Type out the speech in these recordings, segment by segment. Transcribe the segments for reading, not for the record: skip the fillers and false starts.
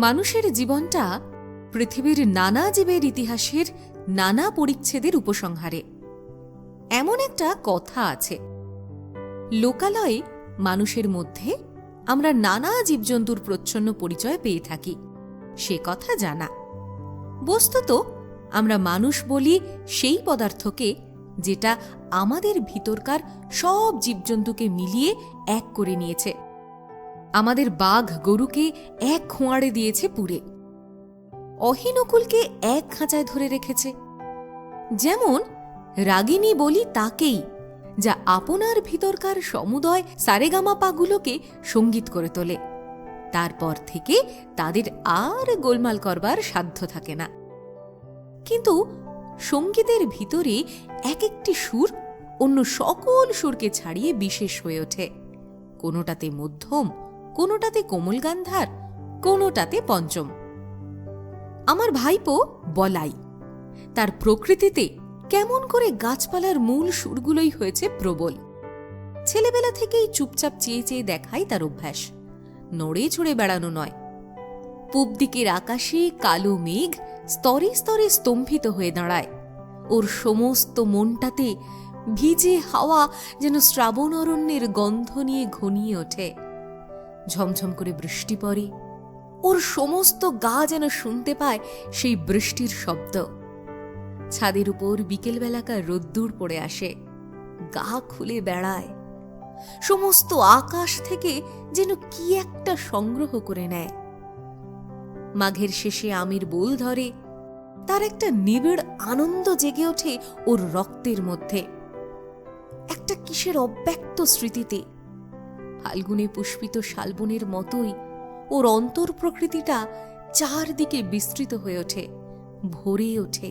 মানুষের জীবনটা পৃথিবীর নানা জীবের ইতিহাসের নানা পরিচ্ছেদের উপসংহারে। এমন একটা কথা আছে, লোকালয়ে মানুষের মধ্যে আমরা নানা জীবজন্তুর প্রচ্ছন্ন পরিচয় পেয়ে থাকি, সে কথা জানা। বস্তুত আমরা মানুষ বলি সেই পদার্থকে যেটা আমাদের ভিতরকার সব জীবজন্তুকে মিলিয়ে এক করে নিয়েছে। আমাদের বাঘ গরুকে এক খোঁয়াড়ে দিয়েছে পুরে, অহিনকুলকে এক খাঁচায় ধরে রেখেছে। যেমন রাগিনী বলি তাকেই, যা আপনার ভিতরকার সমুদয় সারেগামাপাগুলোকে সঙ্গীত করে তোলে। তারপর থেকে তাদের আর গোলমাল করবার সাধ্য থাকে না। কিন্তু সঙ্গীতের ভিতরে এক একটি সুর অন্য সকল সুরকে ছাড়িয়ে বিশেষ হয়ে ওঠে। কোনোটাতে মধ্যম, কোনোটাতে কোমল গান্ধার, কোনোটাতে পঞ্চম। আমার ভাইপো বলাই, তার প্রকৃতিতে কেমন করে গাছপালার মূল সুরগুলোই হয়েছে প্রবল। ছেলেবেলা থেকেই চুপচাপ চেয়ে চেয়ে দেখাই তার অভ্যাস, নড়ে চড়ে বেড়ানো নয়। পূব দিকের আকাশে কালো মেঘ স্তরে স্তরে স্তম্ভিত হয়ে দাঁড়ায়। ওর সমস্ত মনটাতে ভিজে হাওয়া যেন শ্রাবণ অরণ্যের গন্ধ নিয়ে ঘনিয়ে ওঠে। ঝমঝম করে বৃষ্টি পড়ে, ওর সমস্ত গা যেন শুনতে পায় সেই বৃষ্টির শব্দ। ছাদের উপর বিকেলবেলাকার রোদ্দুর পড়ে আসে, গা খুলে বেড়ায়, সমস্ত আকাশ থেকে যেন কি একটা সংগ্রহ করে নেয়। মাঘের শেষে আমের বোল ধরে, তার একটা নিবিড় আনন্দ জেগে ওঠে ওর রক্তের মধ্যে, একটা কিসের অব্যক্ত স্মৃতিতে। ফাল্গুনে পুষ্পিত শালবনের মতোই ওর অন্তর প্রকৃতিটা চারদিকে বিস্তৃত হয়ে ওঠে, ভরে ওঠে,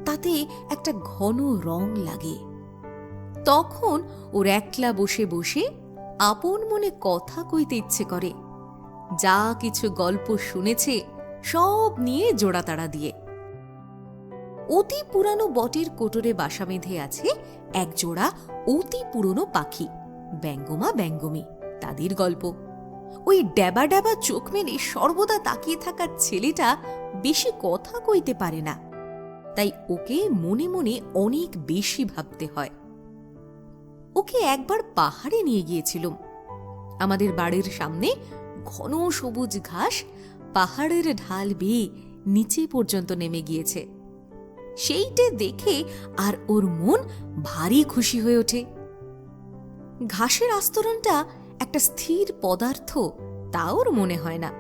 তাতে একটা ঘন রং লাগে। তখন ওর একলা বসে বসে আপন মনে কথা কইতে ইচ্ছে করে, যা কিছু গল্প শুনেছে সব নিয়ে জোড়াতাড়া দিয়ে। অতি পুরানো বটের কোটরে বাসা বেঁধে আছে এক জোড়া অতি পুরনো পাখি, ব্যঙ্গমা ব্যঙ্গমী, তাদের গল্প। ওই ড্যাবা ড্যাবা চোখ মেলে সর্বদা তাকিয়ে থাকার ছেলেটা বেশি কথা কইতে পারে না, তাই ওকে মনে মনে অনেক বেশি ভাবতে হয়। ওকে একবার পাহাড়ে নিয়ে গিয়েছিলাম। আমাদের বাড়ির সামনে ঘন সবুজ ঘাস পাহাড়ের ঢাল বেয়ে নিচে পর্যন্ত নেমে গিয়েছে। সেইটে দেখে আর ওর মন ভারী খুশি হয়ে ওঠে। ঘাসের আস্তরণটা একটা স্থির পদার্থ তা ওর মনে হয় না।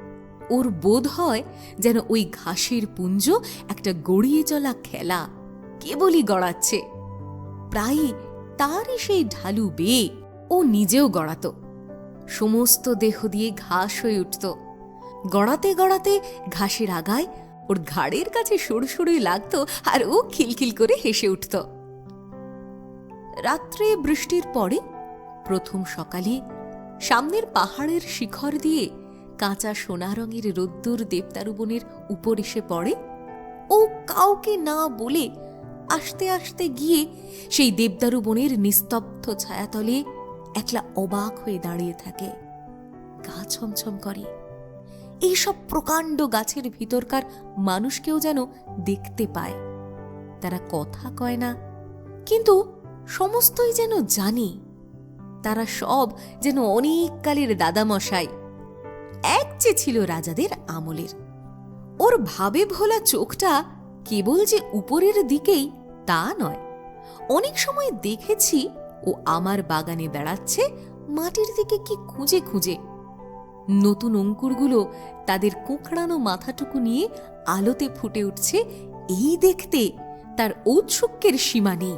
ওর বোধ হয় যেন ওই ঘাসের পুঞ্জ একটা গড়িয়ে চলা খেলা, কেবলই গড়াচ্ছে। প্রায় তারই সেই ঢালু বেয়ে ও নিজেও গড়াত, সমস্ত দেহ দিয়ে ঘাস হয়ে উঠত। গড়াতে গড়াতে ঘাসের আগায় ওর ঘাড়ের কাছে সরুসরুই লাগত, আর ও খিলখিল করে হেসে উঠত। রাত্রে বৃষ্টির পরে প্রথম সকালে সামনের পাহাড়ের শিখর দিয়ে কাঁচা সোনা রঙের রোদ্দুর দেবদারু বনের উপর এসে পড়ে। ও কাউকে না বলে আস্তে আস্তে গিয়ে সেই দেবদারু বনের নিস্তব্ধ ছায়াতলে একলা অবাক হয়ে দাঁড়িয়ে থাকে, গা ছমছম করে। এইসব প্রকাণ্ড গাছের ভিতরকার মানুষকেও যেন দেখতে পায়। তারা কথা কয় না, কিন্তু সমস্তই যেন জানে। তারা সব যেন অনেক কালের দাদামশাই, এক যে ছিল রাজাদের আমলের। ওর ভাবে ভোলা চোখটা কেবল যে উপরের দিকেই তা নয়, অনেক সময় দেখেছি ও আমার বাগানে বেড়াচ্ছে মাটির দিকে কি খুঁজে খুঁজে। নতুন অঙ্কুরগুলো তাদের কোঁকড়ানো মাথাটুকু নিয়ে আলোতে ফুটে উঠছে, এই দেখতে তার ঔৎসুক্যের সীমা নেই।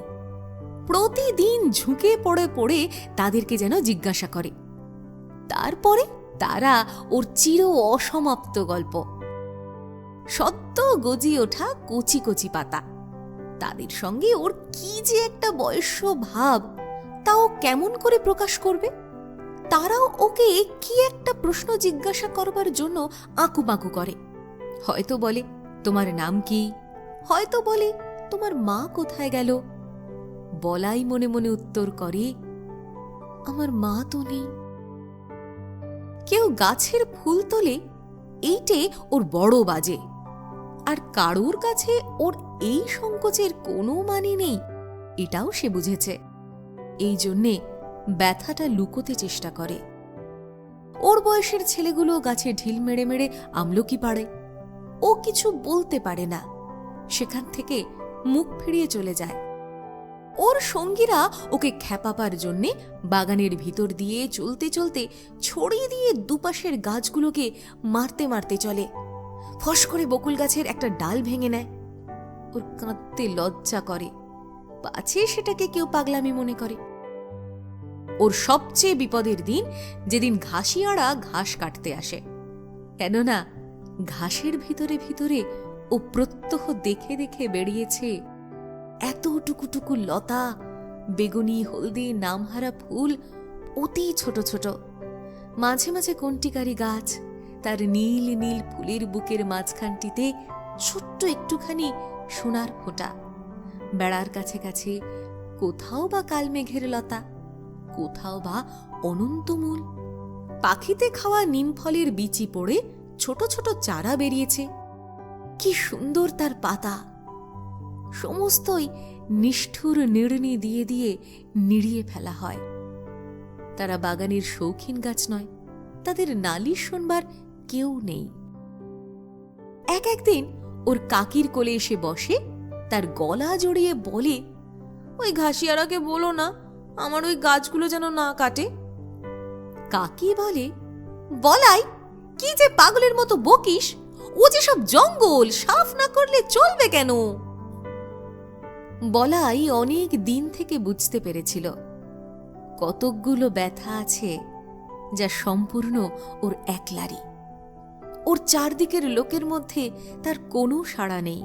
প্রতিদিন ঝুঁকে পড়ে পড়ে তাদেরকে যেন জিজ্ঞাসা করে। তারপরে তারা ওর চির অসমাপ্ত গল্প, সদ্য গজিয়ে ওঠা কচি কচি পাতা, তাদের সঙ্গে ওর কি যে একটা বয়স্য ভাব, তাও কেমন করে প্রকাশ করবে। তারাও ওকে কি একটা প্রশ্ন জিজ্ঞাসা করবার জন্য আঁকুপাঁকু করে। হয়তো বলে, তোমার নাম কি? হয়তো বলে, তোমার মা কোথায় গেল? বলাই মনে মনে উত্তর করে, আমার মা তো নেই। কেউ গাছের ফুল তোলে, এইটে ওর বড় বাজে, আর কারোর কাছে ওর এই সংকোচের কোনো মানে নেই এটাও সে বুঝেছে। এই জন্যে ব্যথাটা লুকোতে চেষ্টা করে। ওর বয়সের ছেলেগুলো গাছে ঢিল মেরে মেরে আমলকি পাড়ে, ও কিছু বলতে পারে না, সেখান থেকে মুখ ফিরিয়ে চলে যায়। ওর সঙ্গীরা ওকে খ্যাপাবার জন্যে বাগানের ভিতর দিয়ে চলতে চলতে ছড়িয়ে দিয়ে দুপাশের গাছগুলোকে মারতে মারতে চলে। ফস করে বকুল গাছের একটা ডাল ভেঙে নেয়। ওর কাঁদতে লজ্জা করে, পাছে সেটাকে কেউ পাগলামি মনে করে। ওর সবচেয়ে বিপদের দিন যেদিন ঘাসিয়াড়া ঘাস কাটতে আসে, কেননা ঘাসের ভিতরে ভিতরে ও প্রত্যহ দেখে দেখে বেরিয়েছে এত টুকুটুকু লতা, বেগুনি হলদে নামহারা ফুল, অতি ছোট ছোট, মাঝে মাঝে কণ্টিকারি গাছ, তার নীল নীল ফুলের বুকের মাঝখানটিতে ছোট্ট একটুখানি সোনার ফোঁটা, বেড়ার কাছে কাছে কোথাও বা কালমেঘের লতা, কোথাও বা অনন্তমূল। পাখিতে খাওয়া নিমফলের বিচি পড়ে ছোট ছোট চারা বেরিয়েছে, কি সুন্দর তার পাতা, সমস্তই নিষ্ঠুর নিড়নি দিয়ে দিয়ে নিড়িয়ে ফেলা হয়। তারা বাগানের শৌখিন গাছ নয়, তাদের নালিশ শোনবার কেউ নেই। একদিন ওর কাকির কোলে এসে বসে, তার গলা জড়িয়ে বলে, ওই ঘাসিয়ারাকে বলো না আমার ওই গাছগুলো যেন না কাটে। কাকি বলে, বলাই কি যে পাগলের মতো বকিস, ও যে সব জঙ্গল, সাফ না করলে চলবে কেন? বলাই অনেক দিন থেকে বুঝতে পেরেছিল কতকগুলো ব্যথা আছে যা সম্পূর্ণ ওর একলারই। ওর চারদিকের লোকের মধ্যে তার কোনো সাড়া নেই।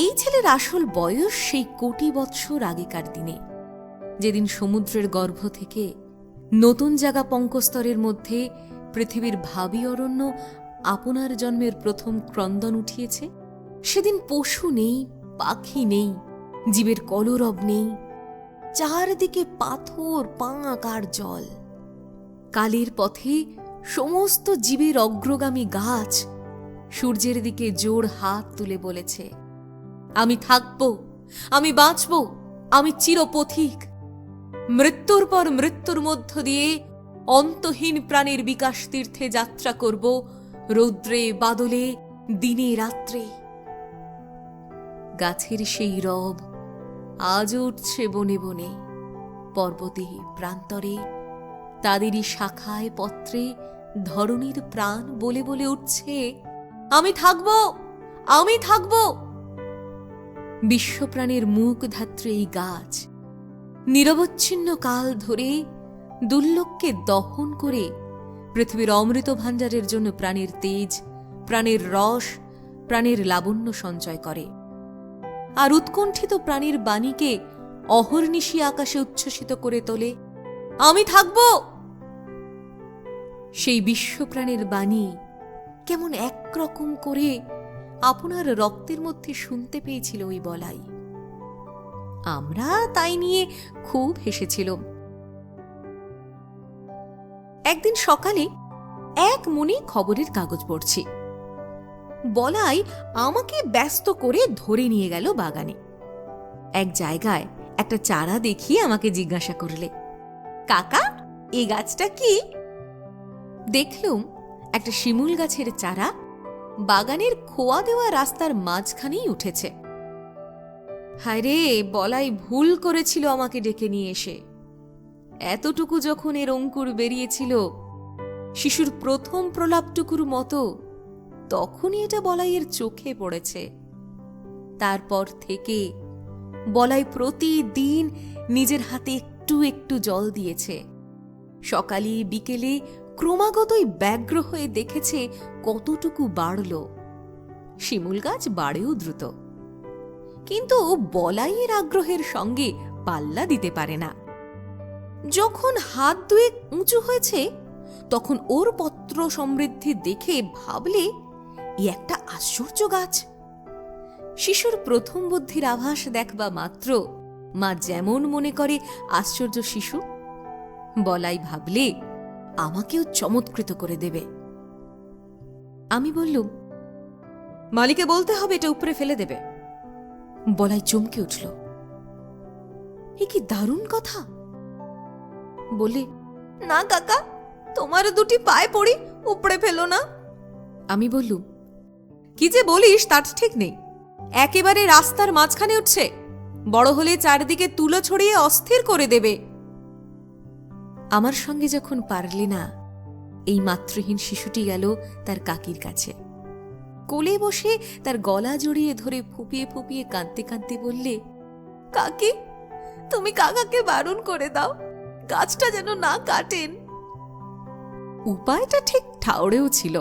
এই ছেলের আসল বয়স সেই কোটি বৎসর আগেকার দিনে, যেদিন সমুদ্রের গর্ভ থেকে নতুন জাগা পঙ্কস্তরের মধ্যে পৃথিবীর ভাবী অরণ্য আপনার জন্মের প্রথম ক্রন্দন উঠিয়েছে। সেদিন পশু নেই, পাখি নেই, জীবের কলরব নেই, চারদিকে পাথর, পাঁক আর জল। কালের পথে সমস্ত জীবের অগ্রগামী গাছ সূর্যের দিকে জোড় হাত তুলে বলেছে, আমি থাকব, আমি বাঁচব, আমি চিরপথিক। মৃত্যুর পর মৃত্যুর মধ্য দিয়ে অন্তহীন প্রাণের বিকাশ তীর্থে যাত্রা করব, রৌদ্রে বাদলে দিনে রাত্রে। গাছের সেই রব আজ উঠছে বনে বনে, পর্বতে প্রান্তরে, তাদেরই শাখায় পত্রে ধরণীর প্রাণ বলে বলে উঠছে, আমি থাকব, আমি থাকব। বিশ্বপ্রাণের মুখ ধাত্রী এই গাছ নিরবচ্ছিন্ন কাল ধরে দুর্লভকে দহন করে পৃথিবীর অমৃত ভাণ্ডারের জন্য প্রাণের তেজ, প্রাণের রস, প্রাণের লাবণ্য সঞ্চয় করে, আর উৎকণ্ঠিত প্রাণীর বাণীকে অহর্নিশি আকাশে উচ্ছ্বসিত করে তোলে, আমি থাকব। সেই বিশ্বপ্রাণের বাণী কেমন একরকম করে আপনার রক্তের মধ্যে শুনতে পেয়েছিল ওই বলাই। আমরা তাই নিয়ে খুব হেসেছিলাম। একদিন সকালে এক মনে খবরের কাগজ পড়ছি, বলাই আমাকে ব্যস্ত করে ধরে নিয়ে গেল বাগানে। এক জায়গায় একটা চারা দেখিয়ে আমাকে জিজ্ঞাসা করলে, কাকা এই গাছটা কি? দেখলুম একটা শিমুল গাছের চারা বাগানের খোয়া দেওয়া রাস্তার মাঝখানেই উঠেছে। হায় রে, বলাই ভুল করেছিল আমাকে ডেকে নিয়ে এসে। এতটুকু যখন এর অঙ্কুর বেরিয়েছিল, শিশুর প্রথম প্রলাপটুকুর মতো, তখনই এটা বলাইয়ের চোখে পড়েছে। তারপর থেকে বলাই প্রতিদিন নিজের হাতে একটু একটু জল দিয়েছে। সকালে বিকেলে ক্রমাগতই ব্যগ্র হয়ে দেখেছে কতটুকু বাড়ল। শিমুল গাছ বাড়েও দ্রুত, কিন্তু বলাইয়ের আগ্রহের সঙ্গে পাল্লা দিতে পারে না। যখন হাত দুয়েক উঁচু হয়েছে, তখন ওর পত্র সমৃদ্ধি দেখে ভাবলে এ একটা আশ্চর্য গাছ। শিশুর প্রথম বুদ্ধির আভাস দেখবা মাত্র মা যেমন মনে করে আশ্চর্য শিশু, বলাই ভাবলে আমাকেও চমৎকৃত করে দেবে। আমি বললুম, মালিকে বলতে হবে এটা উপরে ফেলে দেবে। বলাই চমকে উঠল, এ কি দারুণ কথা। বলে, না কাকা, তোমার দুটি পায়ে পড়ি, উপরে ফেলো না। আমি বললুম, কি যে বলিস তার ঠিক নেই, একেবারে রাস্তার মাঝখানে উঠছে, বড় হলে চারিদিকে তুলো ছড়িয়ে অস্থির করে দেবে। আমার সঙ্গে যখন পারলে না, এই মাতৃহীন শিশুটি গেল তার কাকির কাছে। কোলে বসে তার গলা জড়িয়ে ধরে ফুপিয়ে ফুপিয়ে কাঁদতে কাঁদতে বললে, কাকি, তুমি কাকাকে বারণ করে দাও, গাছটা যেন না কাটেন। উপায়টা ঠিক ঠাউরেও ছিল।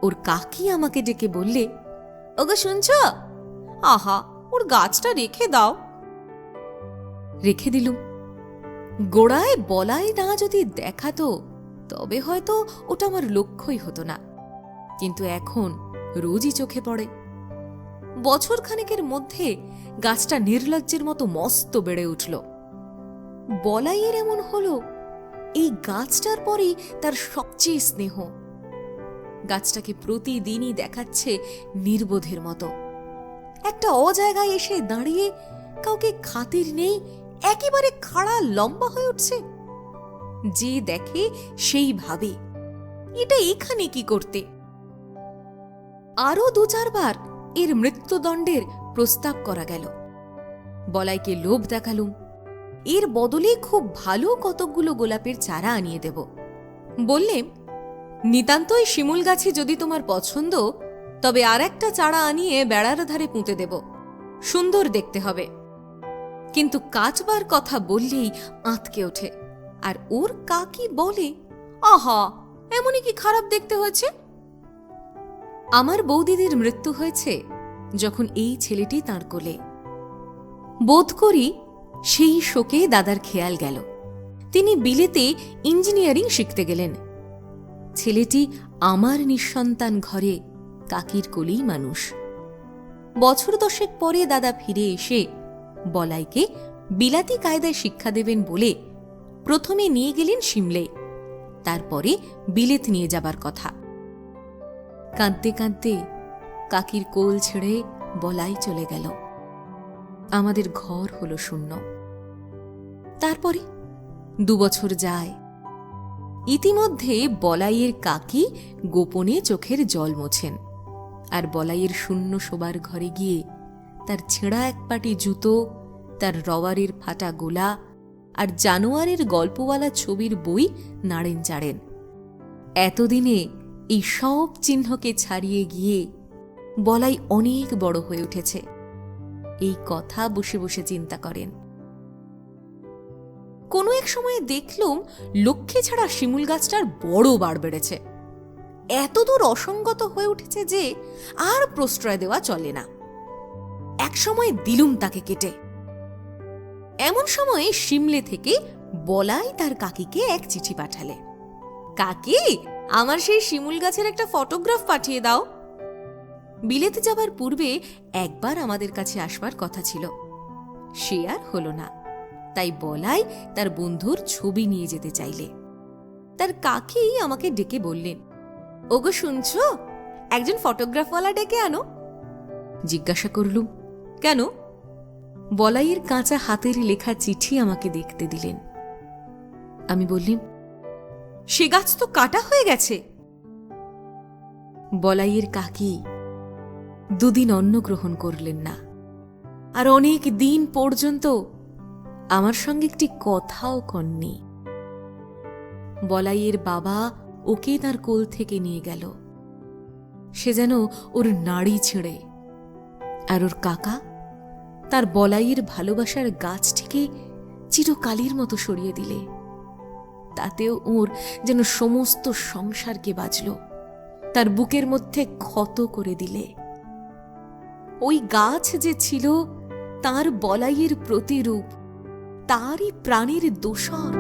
ওর কাকি আমাকে ডেকে বললে, ওগো শুনছ, আহা, ওর গাছটা রেখে দাও। রেখে দিলুম। গোড়ায় বলাই না যদি দেখাতো তবে হয়তো ওটা আমার লক্ষ্যই হতো না, কিন্তু এখন রোজই চোখে পড়ে। বছর খানেকের মধ্যে গাছটা নির্লজ্জের মতো মস্ত বেড়ে উঠল। বলাইয়ের এমন হলো, এই গাছটার পরেই তার সবচেয়ে স্নেহ। গাছটাকে প্রতিদিনই দেখাচ্ছে নির্বোধের মতো। একটা অজায়গায় এসে দাঁড়িয়ে কাউকে খাতির নেই, একেবারে খাড়া লম্বা হয়ে উঠছে। যে দেখে সেই ভাবে, এটা এখানে কি করতে। আরো 2-4 বার এর মৃত্যুদণ্ডের প্রস্তাব করা গেল। বলাইকে লোভ দেখালুম, এর বদলে খুব ভালো কতকগুলো গোলাপের চারা আনিয়ে দেব। বললেম, নিতান্তই শিমুল গাছে যদি তোমার পছন্দ, তবে আর একটা চারা আনিয়ে বেড়ার ধারে পুঁতে দেব, সুন্দর দেখতে হবে। কিন্তু কাচবার কথা বললেই আঁতকে ওঠে, আর ওর কাকি বলে, আহা, এমনই কি খারাপ দেখতে হয়েছে। আমার বৌদিদির মৃত্যু হয়েছে যখন এই ছেলেটি তাঁর কোলে। বোধ করি সেই শোকে দাদার খেয়াল গেল। তিনি বিলেতে ইঞ্জিনিয়ারিং শিখতে গেলেন। ছেলেটি আমার নিঃসন্তান ঘরে কাকির কোলেই মানুষ। বছর 10 পরে দাদা ফিরে এসে বলাইকে বিলাতি কায়দায় শিক্ষা দেবেন বলে প্রথমে নিয়ে গেলেন সিমলে, তারপরে বিলেত নিয়ে যাবার কথা। কাঁদতে কাঁদতে কাকির কোল ছেড়ে বলাই চলে গেল। আমাদের ঘর হলো শূন্য। তারপরে 2 বছর যায়। ইতিমধ্যে বলাইয়ের কাকি গোপনে চোখের জল মোছেন, আর বলাইয়ের শূন্য শোবার ঘরে গিয়ে তার ছেঁড়া এক পাটি জুতো, তার রবারের ফাটা গোলা আর জানোয়ারের গল্পওয়ালা ছবির বই নাড়েন চাড়েন। এতদিনে এই সব চিহ্নকে ছাড়িয়ে গিয়ে বলাই অনেক বড় হয়ে উঠেছে, এই কথা বসে বসে চিন্তা করেন। কোনো এক সময়ে দেখলুম লক্ষ্যে ছাড়া শিমুল গাছটার বড় বার বেড়েছে। এতদূর অসঙ্গত হয়ে উঠেছে যে আর প্রশ্রয় দেওয়া চলে না। এক সময় দিলুম তাকে কেটে। এমন সময়ে সিমলে থেকে বলাই তার কাকিকে এক চিঠি পাঠালে, কাকি, আমার সেই শিমুল গাছের একটা ফটোগ্রাফ পাঠিয়ে দাও। বিলেতে যাবার পূর্বে একবার আমাদের কাছে আসবার কথা ছিল, সে আর হলো না। তাই বলাই তার বন্ধুর ছবি নিয়ে যেতে চাইলে তার কাকি আমাকে ডেকে বললেন, ওগো শুনছ, একজন ফটোগ্রাফওয়ালা ডেকে আনো। জিজ্ঞাসা করলুম, কেন? বলাইয়ের কাঁচা হাতের লেখা চিঠি আমাকে দেখতে দিলেন। আমি বললাম, সে গাছ তো কাটা হয়ে গেছে। বলাইয়ের কাকি 2 দিন অন্ন গ্রহণ করলেন না, আর অনেক দিন পর্যন্ত আমার সঙ্গে একটি কথাও কননি। বলাইয়ের বাবা ওকে তার কোল থেকে নিয়ে গেল, সে যেন ওর নাড়ি ছিঁড়ে। আর ওর কাকা তার বলাইয়ের ভালোবাসার গাছটিকে চিরকালের মতো সরিয়ে দিলে। তাতেও ওর যেন সমস্ত সংসারকে বাজল, তার বুকের মধ্যে ক্ষত করে দিলে। ওই গাছ যে ছিল তার বলাইয়ের প্রতিরূপ, তারই প্রাণের দোসর।